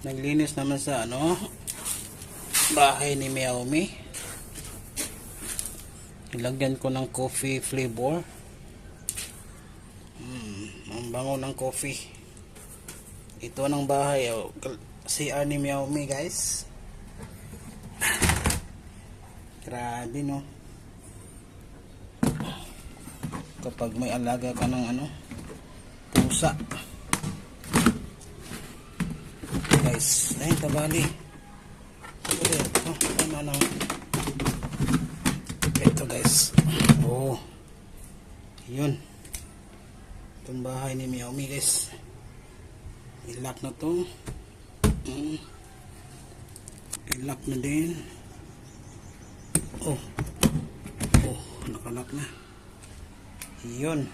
naglinis naman sa bahay ni Meowmi. Ilagyan ko ng coffee flavor. Ang bango ng coffee. Ito ng bahay, CR ni Meowmi, guys. Grabe, no? Kapag may alaga ka ng pusa. Guys, ay tabali. Ito, guys. Oh. Yun. Itong bahay ni Meowmi, guys. I-lock na to. I-lock na din. Oh, nakalock na. Yun.